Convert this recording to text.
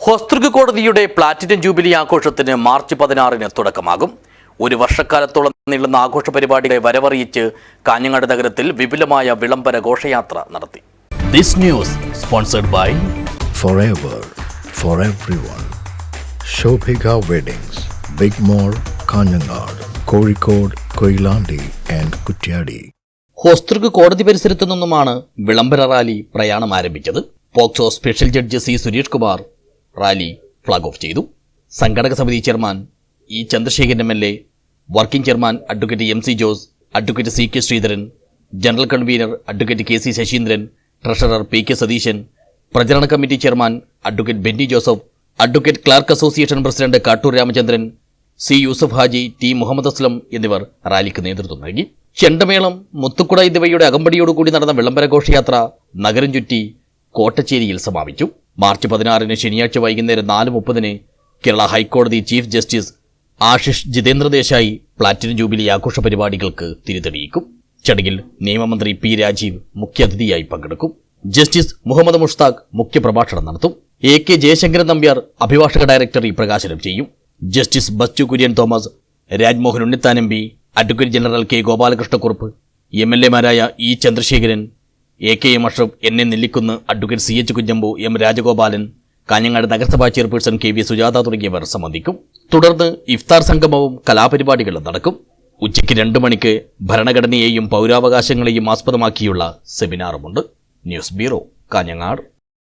ഹോസ്തൃക കോടതിയുടെ platinum jubilee ആഘോഷത്തിന് March 16-ന് തുടക്കമാകും. ഒരു വർഷക്കാലത്തോളം നീളുന്ന ആഘോഷ പരിപാടികളെ വരവറിയിച്ച് കാഞ്ഞങ്ങാട് നഗരത്തിൽ വിപുലമായ വിളംബര ഘോഷയാത്ര നടത്തി. This news sponsored by Forever for everyone. Shobhika Weddings, Big Mall, Kanjangad, Kozhikode, Koilandi and Kutyadi. ഹോസ്തൃക കോടതി പരിസരത്തു നിന്നുമാണ് വിളംബര റാലി പ്രയാണം ആരംഭിച്ചത്. POCSO special judge C Suresh Kumar rally flag off ചെയ്തു. സംഘടക സമിതി chairman E Chandrasekharan MLA, working chairman advocate MC Jose, advocate CK Sreedharan, general convener advocate KC Sasheendran, treasurer PK Satheesan, പ്രചരണ committee chairman advocate Benny Joseph, advocate clerk association president Kattoor Ramachandran, C Yusuf Haji, T Muhammad Aslam എന്നിവർ റാലിക്ക് നേതൃത്വം നൽകി. ചെണ്ടമേളം, മുത്തുക്കുട എന്നിവയുടെ അകമ്പടിയോടുകൂടി നടന്ന വിളംബര ഘോഷയാത്ര നഗരം ചുറ്റി കോട്ടച്ചേരിയിൽ സമാപിച്ചു. മാർച്ച് 16-ന് ശനിയാഴ്ച വൈകുന്നേരം 4:30-ന് കേരള ഹൈക്കോടതി chief justice Ashish Jitendra Desai platinum jubilee ആഘോഷ പരിപാടികൾക്ക് തിരിതെളിയിക്കും. ചടങ്ങിൽ നിയമമന്ത്രി P രാജീവ് മുഖ്യാതിഥിയായി പങ്കെടുക്കും. ജസ്റ്റിസ് മുഹമ്മദ് മുഷ്താഖ് മുഖ്യപ്രഭാഷണം നടത്തും. AK ജയശങ്കരൻ നമ്പ്യാർ അഭിഭാഷക ഡയറക്ടറി പ്രകാശനം ചെയ്യും. Justice Bachu Kurian Thomas, Rajmohan Unnithan MP, advocate general K Gopalakrishnakurup, MLA-മാരായ E Chandrasekharan, AKM Ashraf, NA Nellikkunnu, advocate CH Kunhambu, M Rajagopalan, Kanhangad നഗരസഭാ ചെയർപേഴ്സൺ KV സുജാത തുടങ്ങിയവർ സംബന്ധിക്കും. തുടർന്ന് ഇഫ്താർ സംഗമവും കലാപരിപാടികളും നടക്കും. ഉച്ചയ്ക്ക് 2 മണിക്ക് ഭരണഘടനയെയും പൗരാവകാശങ്ങളെയും ആസ്പദമാക്കിയുള്ള സെമിനാറുമുണ്ട്. News bureau, Kanhangad.